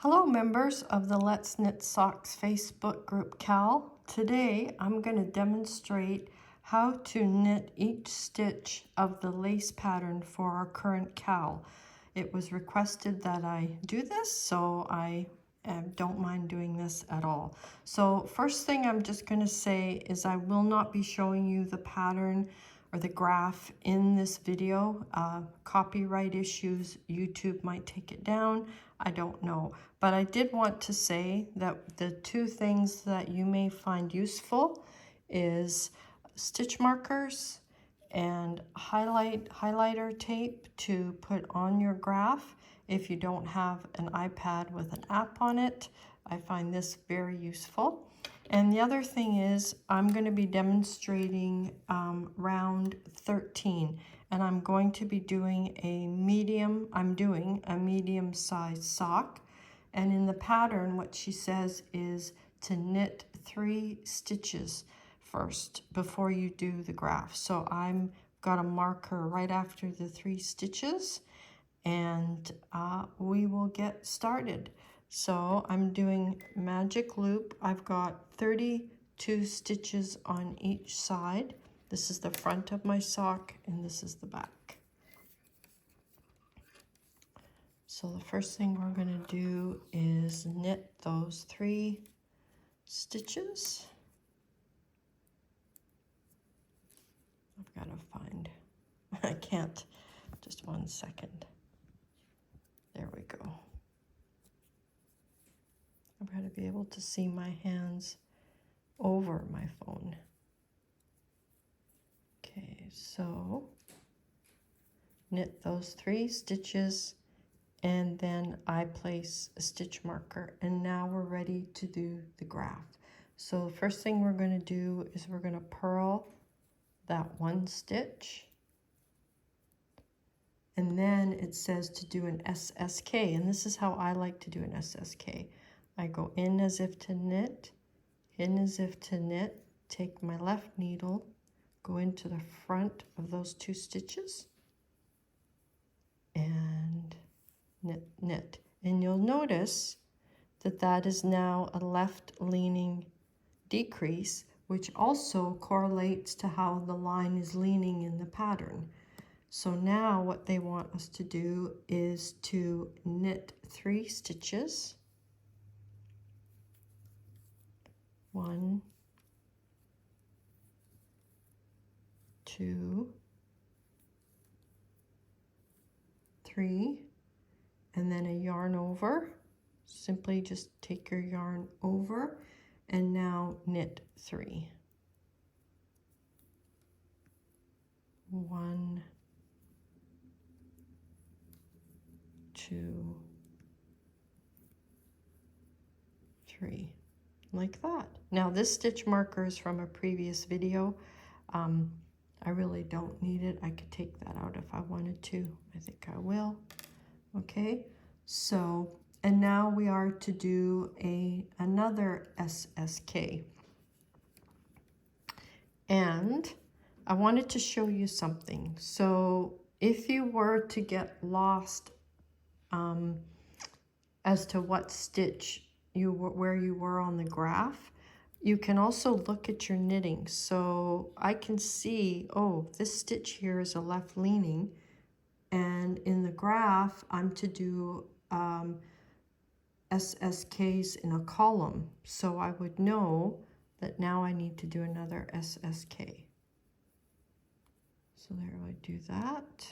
Hello members of the Let's Knit Socks Facebook group KAL. Today I'm going to demonstrate how to knit each stitch of the lace pattern for our current KAL. It was requested that I do this, so I don't mind doing this at all. So first thing I'm just going to say is I will not be showing you the pattern or the graph in this video. Copyright issues, YouTube might take it down, I don't know. But I did want to say that the two things that you may find useful is stitch markers and highlighter tape to put on your graph. If you don't have an iPad with an app on it, I find this very useful. And the other thing is I'm going to be demonstrating round 13, and I'm going to be doing a medium size sock. And in the pattern, what she says is to knit 3 stitches first before you do the graph. So I'm got a marker right after the 3 stitches, and we will get started. So I'm doing magic loop. I've got 32 stitches on each side. This is the front of my sock and this is the back. So the first thing we're going to do is knit those 3 stitches. I've got to find, I can't, just one second. There we go. I've got to be able to see my hands over my phone. Okay, so knit those 3 stitches and then I place a stitch marker, and now we're ready to do the graph. So the first thing we're going to do is we're going to purl that 1 stitch, and then it says to do an SSK, and this is how I like to do an SSK. I go in as if to knit, in as if to knit, take my left needle, go into the front of those 2 stitches, and knit, knit. And you'll notice that that is now a left leaning decrease, which also correlates to how the line is leaning in the pattern. So now what they want us to do is to knit 3 stitches. 1, 2, 3, and then a yarn over. Simply just take your yarn over and now knit 3. 1, 2, 3, like that. Now this stitch marker is from a previous video. I really don't need it. I could take that out if I wanted to. I think I will. Okay, so, and now we are to do another SSK. And I wanted to show you something. So if you were to get lost as to what stitch where you were on the graph, you can also look at your knitting. So I can see, oh, this stitch here is a left leaning, and in the graph I'm to do SSKs in a column. So I would know that now I need to do another SSK. So there I do that.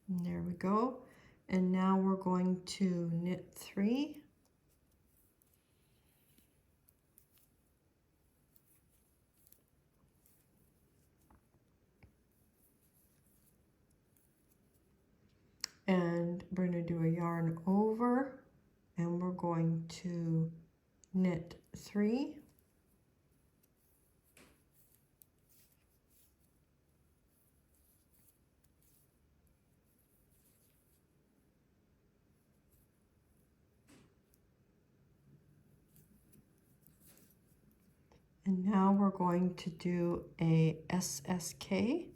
And there we go. And now we're going to knit 3. And we're going to do a yarn over, and we're going to knit 3. And now we're going to do a SSK.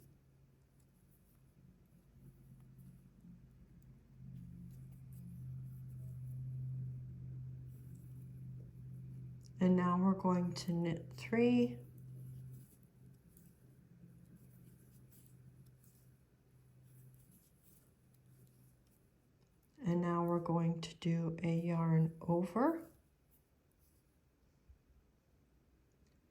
And now we're going to knit 3, and now we're going to do a yarn over,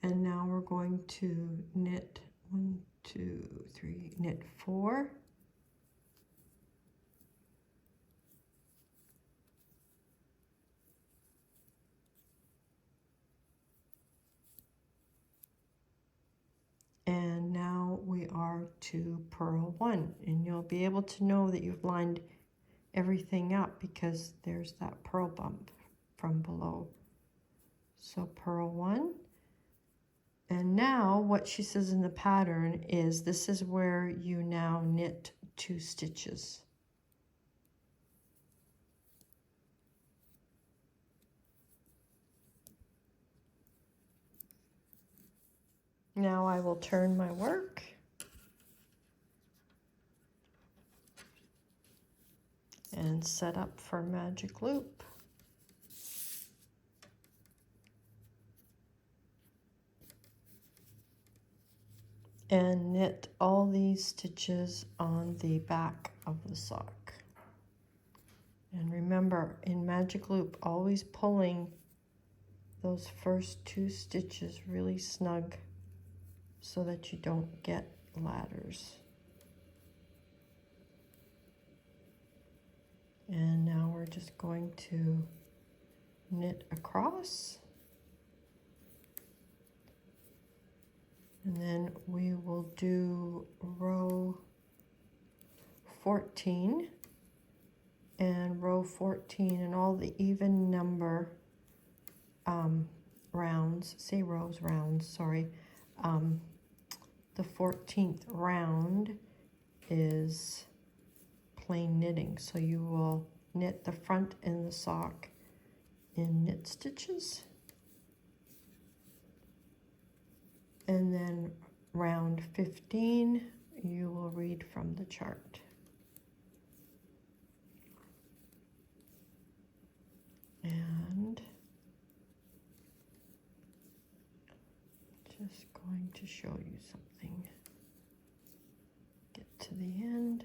and now we're going to knit 1, 2, 3, knit 4, and now we are to purl 1, and you'll be able to know that you've lined everything up because there's that purl bump from below. So purl 1, and now what she says in the pattern is this is where you now knit 2 stitches. Now I will turn my work and set up for magic loop. And knit all these stitches on the back of the sock. And remember, in magic loop, always pulling those first 2 stitches really snug so that you don't get ladders. And now we're just going to knit across, and then we will do row 14 and row 14 and all the even number rounds, say rows, rounds, sorry. The 14th round is plain knitting, so you will knit the front and the sock in knit stitches, and then round 15 you will read from the chart. And just going to show you something. Get to the end.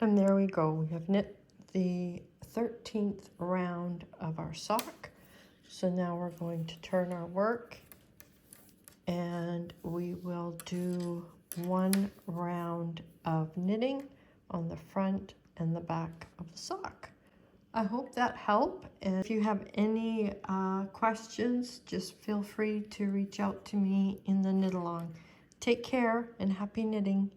And there we go. We have knit the 13th round of our sock. So now we're going to turn our work and we will do 1 round of knitting on the front and the back of the sock. I hope that helped. And if you have any questions, just feel free to reach out to me in the knit along. Take care and happy knitting.